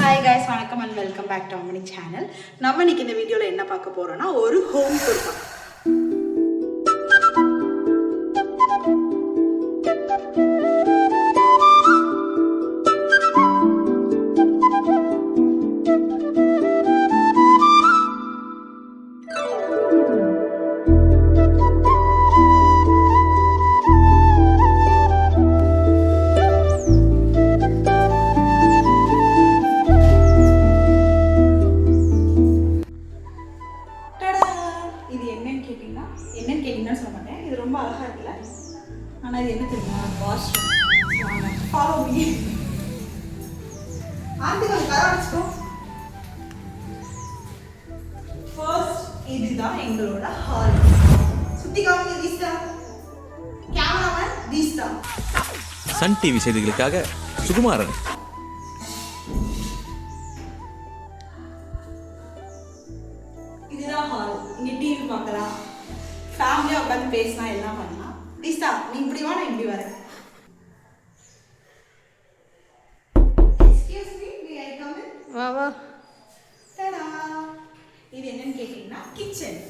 Hi guys, வணக்கம் and welcome back to our channel. நம்ம இன்னைக்கு இந்த வீடியோல என்ன பார்க்க போறோம்னா ஒரு ஹோம் டூர் பார்க்க. இதுதான் எங்களோட ஹால். சுத்தி காமிங்க Teesta. Cameraman Teesta. Sun TV செய்திகளுக்காக சுகுமாரன். இதுதான் ஹால். இங்க டிவி பார்க்கலாம், ஃபேமிலியா உட்காந்து பேசலாம், எல்லாம் பண்ணலாம். தீஸ்தா நீ இப்படி வா, நான் இப்படி வரேன். Excuse me, May I come in? வா வா. டடா. இது என்னன்னு கேட்டீங்கன்னா கிச்சன்.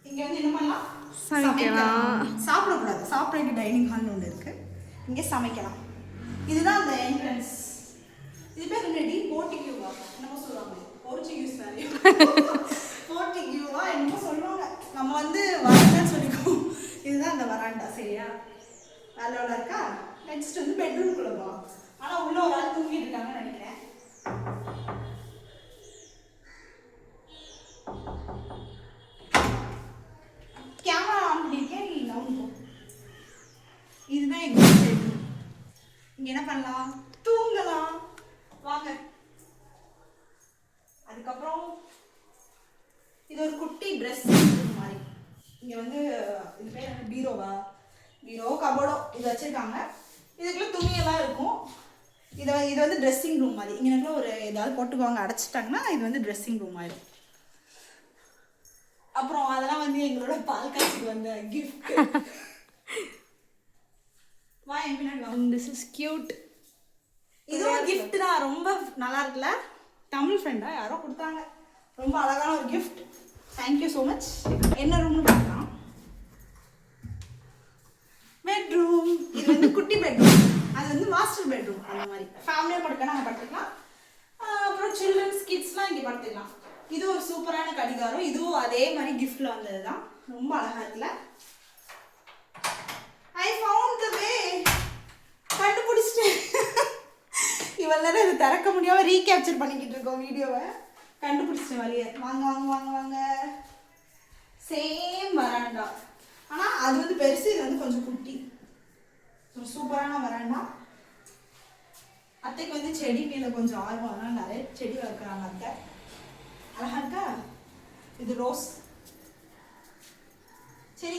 இங்க வந்து என்ன பண்ணலாம்? சமைக்கலாம். சாப்பிடக்கூடாது, சாப்பிட்றதுக்கு டைனிங் ஹால்னு ஒன்று இருக்கு, இங்கே சமைக்கலாம். இதுதான் அந்த என்ட்ரன்ஸ். இது பேர் என்னடி? போர்ட்டிக்யூவா என்னமோ சொல்லுவாங்க, போர்ச்சுகீஸ் மாதிரி. போர்ட்டிக்யூவா என்னமோ சொல்லுவாங்க. நம்ம வந்து வராண்டான்னு சொல்லிக்குவோம். இதுதான் அந்த வராண்டா. சரியா? வேலையோட இருக்கா? நெக்ஸ்ட் வந்து பெட்ரூம்குள்ள போகலாம். ஆனால் உள்ள ஒரு ஆள் தூங்கிட்டு இருக்காங்கன்னு நினைக்கிறேன். கேமரா ஆன் பண்ணியிருக்கேன், நீ நவுன் போ. இதுதான் எங்க பெட்ரூம். இங்க என்ன பண்ணலாம்? தூங்கலாம். வாங்க. அதுக்கப்புறம் இது ஒரு குட்டி ட்ரெஸ் மாதிரி. இங்க வந்து இது பேர் என்ன? பீரோவா? பீரோ கபோர்டோ இது வச்சிருக்காங்க. இதுக்குள்ள துணியெல்லாம் இருக்கும். இது வந்து ட்ரெஸ்ஸிங் ரூம் மாதிரி. இங்கே ஒரு ஏதாவது போட்டுக்குவாங்க, அடைச்சிட்டாங்கன்னா இது வந்து ட்ரெஸ்ஸிங் ரூம் ஆயிடும். அப்புறம் அதெல்லாம் வந்து எங்களோட பால் காய்ச்சிக்கு வந்த கிஃப்ட். வா என் பின்னாடி வா. This is cute. இதுவும் கிஃப்ட் தான், ரொம்ப நல்லா இருக்குல்ல. தமிழ் ஃப்ரெண்டா யாரோ கொடுத்தாங்க, ரொம்ப அழகான ஒரு கிஃப்ட். Thank you so much. என்ன ரூம்னு பார்க்கலாம். பெட்ரூம். இது வந்து குட்டி பெட்ரூம், அது வந்து மாஸ்டர் பெட்ரூம். அந்த மாதிரி ஃபேமிலியாக படுக்க நாங்கள் படுத்துக்கலாம். அப்புறம் சில்ட்ரன்ஸ் கிட்ஸ்லாம் இங்கே படுத்துக்கலாம். இது ஒரு சூப்பரான கடிகாரம். இதுவும் அதே மாதிரி கிஃப்ட்ல வந்தது தான், ரொம்ப அழகா இருக்குல்ல. ஐ ஃபவுண்ட் தி வே. கண்டுபிடிச்சிட்டேன். இவ்வளவு நேரம் இது திறக்க முடியாம ரீகேப்சர் பண்ணிக்கிட்டு இருக்கோம் வீடியோவை. கண்டுபிடிச்சிட்டேன் வழியை. வாங்க வாங்க வாங்க வாங்க. சேம் வராண்டா, ஆனா அது வந்து பெருசு, இது வந்து கொஞ்சம் குட்டி. ஒரு சூப்பரான வராண்டா. அத்தைக்கு வந்து செடி மேல கொஞ்சம் ஆர்வம், அதனால நிறைய செடி வளர்க்குறாங்க அத்தை. அழகா இருக்கா? இது ரோஸ். சரி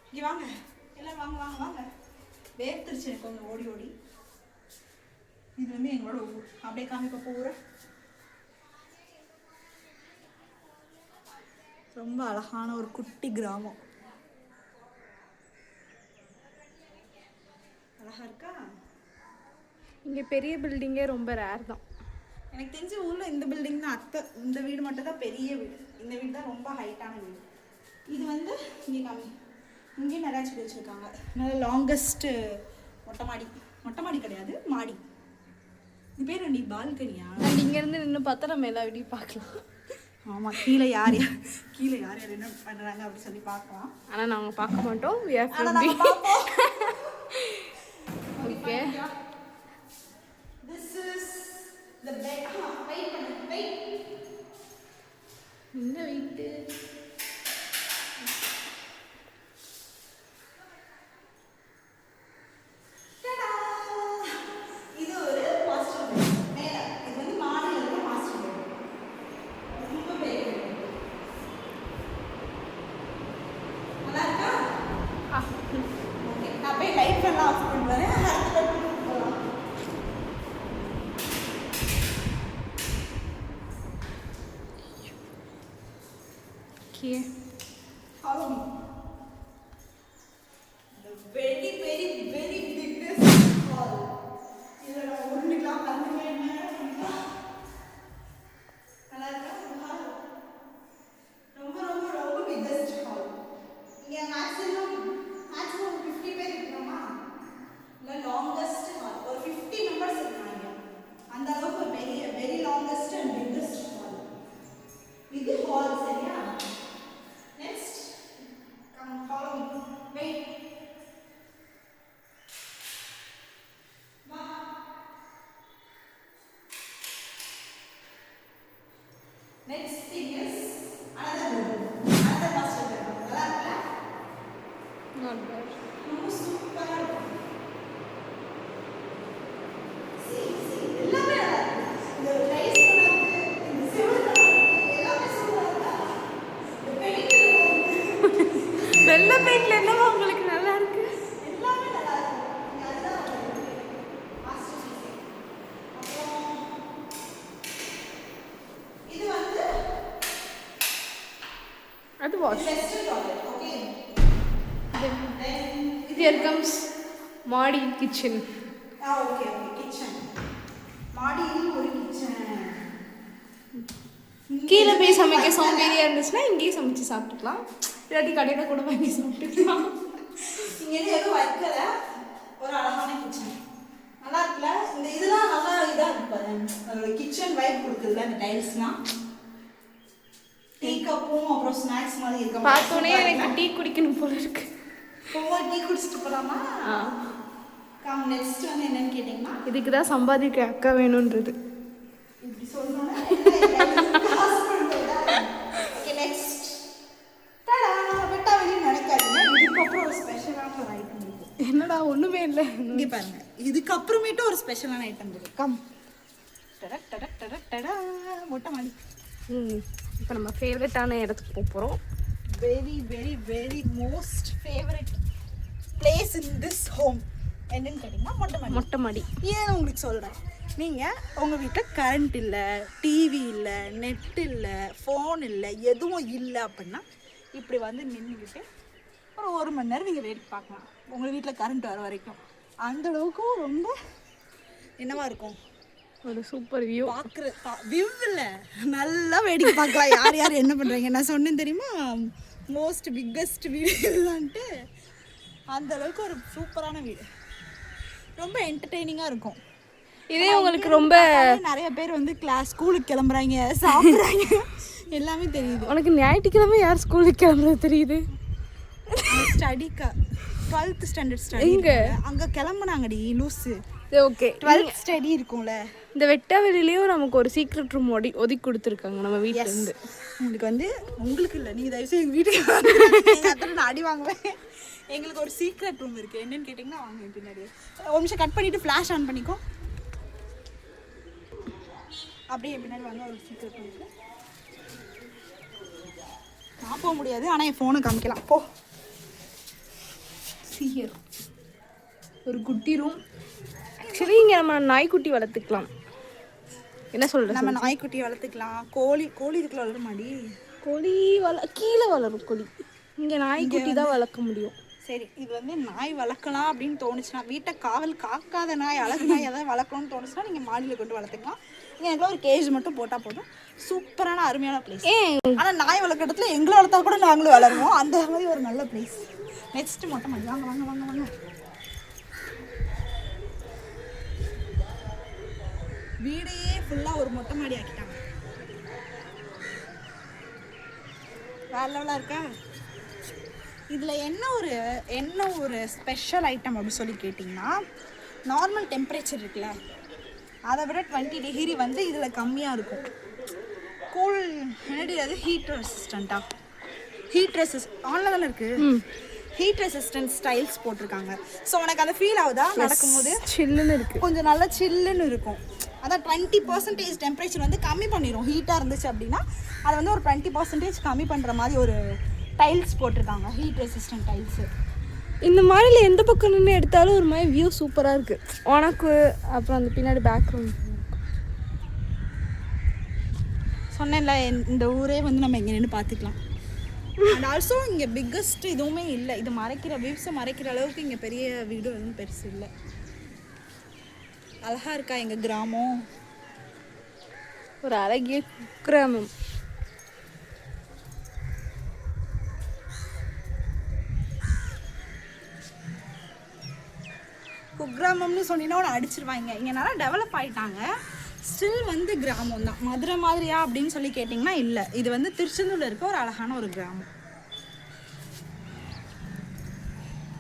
இங்க வாங்க எல்லாம், வாங்க வாங்க வாங்க. வேர்த்துருச்சு எனக்கு கொஞ்சம் ஓடி ஓடி. இது வந்து எங்களோட ஊர். அப்படியே காமிக்க போகிற ரொம்ப அழகான ஒரு குட்டி கிராமம். அழகா இருக்கா? இங்கே பெரிய பில்டிங்கே ரொம்ப ரேர் தான். எனக்கு தெரிஞ்ச ஊரில் இந்த பில்டிங் தான். இந்த வீடு மட்டும் தான் பெரிய வீடு. இந்த வீடு தான் ரொம்ப ஹைட்டான வீடு. இது வந்து இங்கே காமி, இங்கே நிறையா செடி வச்சுருக்காங்க. நல்ல லாங்கஸ்ட்டு மொட்டை மாடி கிடையாது, மாடி. இது பேர் நீ பால்கனியா? அண்ட் இங்கேருந்து நின்று பார்த்தா நம்ம எல்லா வீடியும் பார்க்கலாம். ஆமாம், கீழே யார் யார் என்ன பண்ணுறாங்க அப்படி சொல்லி பார்க்கலாம். ஆனால் நாங்கள் பார்க்க மாட்டோம். Okay, This is the bed. Wait. இந்த வீட்டு இது ஒரு மாஸ்டர் பெட். மேல இது வந்து மாடியில் இருக்க மாஸ்டர் பெட். ரொம்ப பெரிய பெட். நல்லா இருக்கா? ஓகே, நான் போய் லைட் எல்லாம் ஆஃப் பண்ணிட்டு வரேன். அடுத்த பெட்ரூம் போகலாம். Okay, Follow me. ரொம்ப சூப்பராக இருக்கும். எல்லாமே நல்லா இருக்கு. இந்த டைல்ஸ் நல்லா இருக்கு, இந்த சிமெண்ட் நல்லா இருக்கு, எல்லாமே சூப்பரா இருக்கு. இந்த பெயிண்ட் வெள்ளை பெயிண்ட்ல என்னவோ உங்களுக்கு நல்லா இருக்கு. எல்லாமே நல்லா இருக்கு. இங்க அதுதான் மாஸ்டர் பீஸ். அப்புறம் இது வந்து அது wash. Western toilet. Okay. Here comes மாடி கிச்சன். Okay okay kitchen. மாடியில் ஒரு கிச்சன். கீழே போய் சமைக்க சோம்பேறியா இருந்துச்சுன்னா இங்கேயே சமைச்சு சாப்பிட்டுக்கலாம். இல்லாட்டி கடையில் கூட வாங்கி சாப்பிட்டுக்கலாம். இங்கே எதுவும் வைக்கல, ஒரு அழகான கிச்சன். நல்லா இருக்குல்ல? இந்த இதெல்லாம் நல்லா இதாக இருக்கு பாரு. அதோட கிச்சன் வைப் கொடுக்குதுல இந்த டைல்ஸ்லாம். டீ கப்பும் அப்புறம் ஸ்நாக்ஸ் மாதிரி இருக்க பார்த்தோன்னே எனக்கு டீ குடிக்கணும் போல இருக்கு. டீ குடிச்சிட்டு போகலாமா? கம் நெக்ஸ்ட் வந்து என்னன்னு கேட்டிங்கன்னா, இதுக்கு தான் சம்பாதிக்க அக்கா வேணுன்றது. இப்படி சொல்லணும்னா ஓகே நெக்ஸ்ட். டடா வெட்டா வெளியே நினைக்காதீங்க. இதுக்கப்புறம் ஒரு ஸ்பெஷலான ஒரு ஐட்டம் இருக்கு. என்னடா ஒன்றுமே இல்லை. இங்கே பாருங்க, இதுக்கப்புறமேட்டு ஒரு ஸ்பெஷலான ஐட்டம் இருக்கு. கம் டட டட டட டடா மொட்டை மாடி. இப்போ நம்ம ஃபேவரட்டான இடத்துக்கு போக போகிறோம். Very very very most favourite place in this home என்னன்னு கேட்டிங்கன்னா மொட்டை மாடி. மொட்டை மாடி ஏன் உங்களுக்கு சொல்கிறேன், நீங்கள் உங்கள் வீட்டில் கரண்ட் இல்லை, டிவி இல்லை, நெட் இல்லை, ஃபோன் இல்லை, எதுவும் இல்லை அப்படின்னா இப்படி வந்து நின்றுக்கிட்டு ஒரு மணி நேரம் நீங்கள் வேடிக்கை பார்க்கலாம். உங்கள் வீட்டில் கரண்ட் வர வரைக்கும் அந்த அளவுக்கு ரொம்ப என்னவா இருக்கும், ஒரு சூப்பர் வியூ. பார்க்குற வியூ இல்லை, நல்லா வேடிக்கை பார்க்கலாம். யார் யார் என்ன பண்ணுறீங்க நான் சொன்னேன் தெரியுமா, மோஸ்ட் பிக்கஸ்ட் வீடு இதுதான்ட்டு. அந்த அளவுக்கு ஒரு சூப்பரான வீடு, ரொம்ப என்டர்டெய்னிங்காக இருக்கும். இதே உங்களுக்கு ரொம்ப நிறைய பேர் வந்து ஸ்கூலுக்கு கிளம்புறாங்க, சாப்பிட்றாங்க, எல்லாமே தெரியுது. உனக்கு ஞாயிற்றுக்கிழமை யார் ஸ்கூலுக்கு கிளம்புறது தெரியுது? ஸ்டடிக்கா 12th ஸ்டாண்டர்ட் ஸ்டடி அங்கே கிளம்புனாங்கடி லூஸு. ஓகே 12th ஸ்டடி இருக்கும்ல. இந்த வெட்டாவெளியிலையும் நமக்கு ஒரு சீக்ரெட் ரூம் ஒதுக்கி கொடுத்துருக்காங்க நம்ம வீட்டில் இருந்து. உங்களுக்கு வந்து உங்களுக்கு இல்லை, நீங்கள் தயவுசெய்து எங்கள் வீட்டுக்கு நான் அடி வாங்குவேன். எங்களுக்கு ஒரு சீக்ரெட் ரூம் இருக்குது. என்னன்னு கேட்டிங்கன்னா வாங்க பின்னாடி. ஒரு நிமிஷம் கட் பண்ணிவிட்டு ஃப்ளாஷ் ஆன் பண்ணிக்கோ. அப்படியே பின்னாடி வாங்க, ஒரு சீக்ரெட் ரூம் இருக்குது. நான் போக முடியாது, ஆனால் என் ஃபோனை காமிக்கலாம். போ. சீயர் ஒரு குட்டி ரூம். ஆக்சுவலி இங்கே நம்ம நாய்க்குட்டி வளர்த்துக்கலாம். என்ன சொல்கிறேன், நம்ம நாய்க்குட்டி வளர்த்துக்கலாம். கோழி இதுக்குள்ள வளர மாடி. கோழி கீழே வளரும் கோழி. இங்கே நாய்க்குட்டி தான் வளர்க்க முடியும். சரி, இது வந்து நாய் வளர்க்கலாம் அப்படின்னு தோணுச்சுன்னா, வீட்டை காக்காத நாய், அழகு நாய் எதாவது வளர்க்கணும்னு தோணுச்சுன்னா நீங்கள் மாடியில் கொண்டு வளர்த்துக்கலாம். எனக்கு ஒரு கேஜ் மட்டும் போட்டால் போதும். சூப்பரான அருமையான பிளேஸ். ஆனால் நாய் வளர்க்குற இடத்துல எங்களை வளர்த்தா கூட நாங்களும் வளருவோம். அந்த மாதிரி ஒரு நல்ல பிளேஸ். நெக்ஸ்ட் மொட்டை மாடி. வாங்க வாங்க வாங்க வாங்க. வீடையே ஃபுல்லாக ஒரு மொட்டை மாடி ஆக்கிட்டாங்க. வேற லெவலாக இருக்கா? இதில் என்ன ஒரு ஸ்பெஷல் ஐட்டம் அப்படின்னு சொல்லி கேட்டிங்கன்னா, நார்மல் டெம்பரேச்சர் இருக்குல்ல, அதை விட 20 டிகிரி வந்து இதில் கம்மியாக இருக்கும். கூல் என்னடி அது, ஹீட் ரெசிஸ்டண்ட்டாக, ஹீட் ஆன்ல தானே இருக்குது, ஹீட் ரெசிஸ்டன்ட் ஸ்டைல்ஸ் போட்டிருக்காங்க. ஸோ உனக்கு அந்த ஃபீல் ஆகுதா நடக்கும்போது? சில்லுன்னு இருக்குது, கொஞ்சம் நல்லா சில்லுன்னு இருக்கும். அதான் 20% டெம்பரேச்சர் வந்து கம்மி பண்ணிடும். ஹீட்டாக இருந்துச்சு அப்படின்னா அதை வந்து ஒரு 20% கம்மி பண்ணுற மாதிரி ஒரு டைல்ஸ் போட்டிருக்காங்க, ஹீட் ரெசிஸ்டன்ட் டைல்ஸு. இந்த மாதிரில எந்த பக்கம் நின்று எடுத்தாலும் ஒரு மாதிரி வியூ சூப்பராக இருக்குது. உனக்கு அப்புறம் அந்த பின்னாடி பேக்ரவுண்ட் சொன்னேன்ல, இந்த ஊரே வந்து நம்ம இங்கே நின்று பார்த்துக்கலாம். அண்ட் ஆல்சோ இங்கே பிக்கஸ்ட் எதுவுமே இல்லை. இது வியூஸை மறைக்கிற அளவுக்கு இங்கே பெரிய வீடு எதுவும் பெருசு இல்லை. அழகா இருக்கா எங்கள் கிராமம், ஒரு அழகிய கிராமம். குக்கிராமம்னு சொன்னீங்கன்னா ஒன்று அடிச்சிருவாங்க. இங்கே நல்லா டெவலப் ஆகிட்டாங்க. ஸ்டில் வந்து கிராமம் தான். மதுரை மாதிரியா அப்படின்னு சொல்லி கேட்டிங்கன்னா இல்லை. இது வந்து திருச்செந்தூரில் இருக்க ஒரு அழகான ஒரு கிராமம்.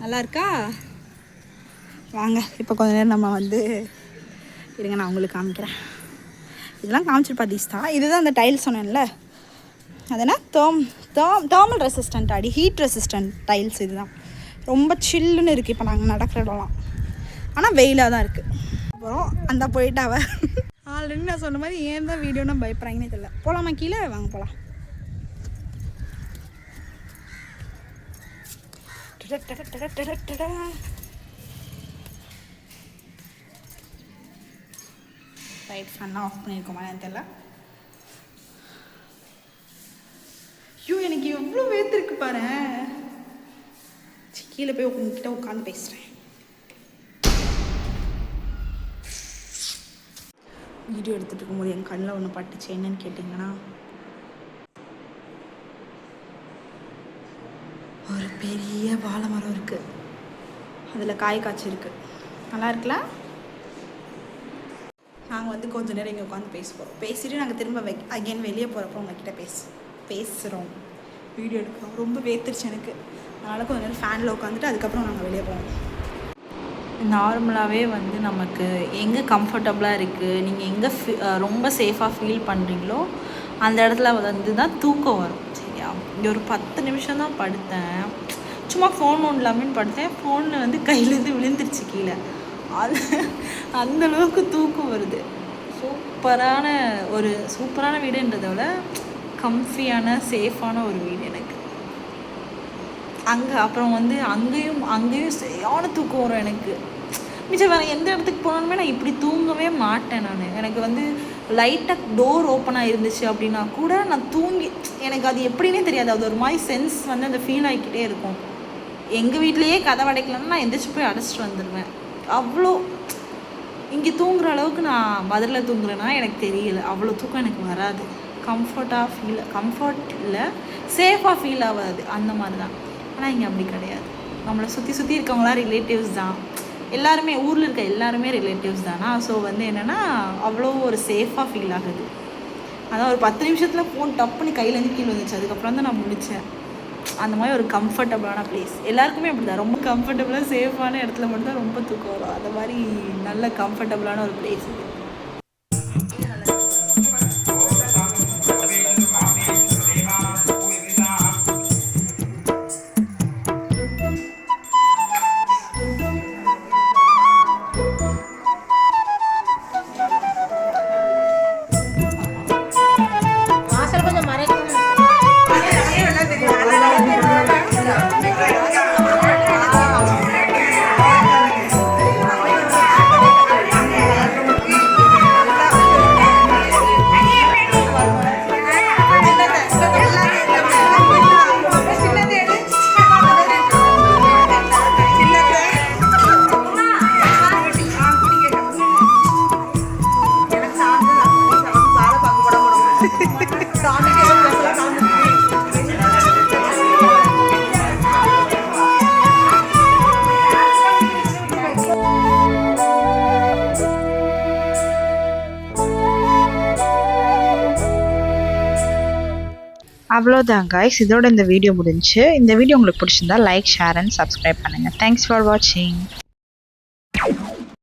நல்லா இருக்கா? வாங்க இப்போ கொஞ்ச நேரம் நம்ம வந்து இருங்க, நான் உங்களுக்கு காமிக்கிறேன். இதெல்லாம் காமிச்சிருப்பா தீஸ்தா. இதுதான் அந்த டைல்ஸ் சொன்னேன்ல, அதனால் தேர்மல் ரெசிஸ்டன்ட் அடி, ஹீட் ரெசிஸ்டன்ட் டைல்ஸ். இதுதான் ரொம்ப சில்லுன்னு இருக்குது இப்போ நாங்கள் நடக்கிற இடம்லாம். ஆனால் வெயிலாக தான் இருக்குது. அப்புறம் அந்த போயிட்டு அவள் ஆல்ரெடி நான் சொன்ன மாதிரி ஏன் தான் வீடியோனா பயப்படுறாங்கன்னே தெரியல. போகலாமா கீழே? வாங்க போகலாம். ரைட் ஃபன்னாக ஆஃப் பண்ணியிருக்கோமா எனக்கு தெரியல. ஐயோ எனக்கு எவ்வளோ வேர்த்திருக்கு பாரு. கீழே போய் உங்ககிட்ட உட்காந்து பேசுகிறேன். வீடியோ எடுத்துகிட்டு இருக்கும்போது என் கண்ணில் ஒன்று பட்டுச்சு. என்னன்னு கேட்டிங்கன்னா, ஒரு பெரிய வாழை மரம் இருக்குது. அதில் காய் காய்ச்சிருக்கு. நல்லா இருக்குல்ல? நாங்கள் வந்து கொஞ்சம் நேரம் இங்கே உட்காந்து பேசுவோம். பேசிட்டு நாங்கள் திரும்ப அகைன் வெளியே போகிறப்போ உங்ககிட்ட பேசுகிறோம், வீடியோ எடுக்கிறோம். ரொம்ப வேர்த்துருச்சு எனக்கு. அதனால் கொஞ்சம் நேரம் ஃபேனில் உட்காந்துட்டு அதுக்கப்புறம் நாங்கள் வெளியே போவோம். நார்மலாகவே வந்து நமக்கு எங்கே கம்ஃபர்டபுளாக இருக்குது, நீங்கள் எங்கே ரொம்ப சேஃபாக ஃபீல் பண்ணுறீங்களோ அந்த இடத்துல வந்து தான் தூக்கம் வரும். சரியா? இங்கே ஒரு 10 நிமிஷம் தான் படுத்தேன். சும்மா ஃபோன் நோண்டலாமேன்னு படுத்தேன். ஃபோன் வந்து கையிலேருந்து விழுந்துருச்சு கீழே. அது அந்தளவுக்கு தூக்கம் வருது. சூப்பரான வீடுன்றதை விட கம்ஃபியான சேஃபான ஒரு வீடு எனக்கு. அப்புறம் வந்து அங்கேயும் சரியான தூக்கம் வரும் எனக்கு. மிச்சம் வேறு எந்த இடத்துக்கு போனாலுமே நான் இப்படி தூங்கவே மாட்டேன். எனக்கு வந்து லைட்டாக டோர் ஓப்பனாக இருந்துச்சு அப்படின்னா கூட நான் எனக்கு அது எப்படின்னே தெரியாது. அது ஒரு மாதிரி சென்ஸ் வந்து அந்த ஃபீல் ஆகிக்கிட்டே இருக்கும். எங்கள் வீட்லேயே கதவை அடைக்கலன்னா நான் எந்திரிச்சு போய் அடைச்சிட்டு வந்துடுவேன். அவ்வளோ இங்கே தூங்குற அளவுக்கு நான் மதுரையில் தூங்குறேன்னா எனக்கு தெரியல. அவ்வளோ தூக்கம் எனக்கு வராது. கம்ஃபர்ட் இல்லை, சேஃபாக ஃபீல் ஆகாது. அந்த மாதிரி தான். ஆனால் இங்கே அப்படி கிடையாது. நம்மளை சுற்றி இருக்கவங்களாம் ரிலேட்டிவ்ஸ் தான். எல்லாருமே ஊரில் இருக்க எல்லாருமே ரிலேட்டிவ்ஸ் தானா. ஸோ வந்து என்னென்னா அவ்வளோ ஒரு சேஃபாக ஃபீல் ஆகுது. அதான் ஒரு 10 நிமிஷத்தில் ஃபோன் டப்புன்னு கையிலேருந்து கீழே வந்துச்சு. அதுக்கப்புறம் தான் நான் முடித்தேன். அந்த மாதிரி ஒரு கம்ஃபர்டபுளான பிளேஸ். எல்லாருக்குமே அப்படி தான். ரொம்ப கம்ஃபர்டபுளாக சேஃபான இடத்துல மட்டும்தான் ரொம்ப தூக்கம் வரும். அந்த மாதிரி நல்ல கம்ஃபர்டபுளான ஒரு பிளேஸ் இது. அவ்வளோதான் காய்ஸ், இதோட இந்த வீடியோ முடிஞ்சு. இந்த வீடியோ உங்களுக்கு பிடிச்சிருந்தா லைக், ஷேர் அண்ட் சப்ஸ்கிரைப் பண்ணுங்கள். தேங்க்ஸ் ஃபார் வாட்சிங்.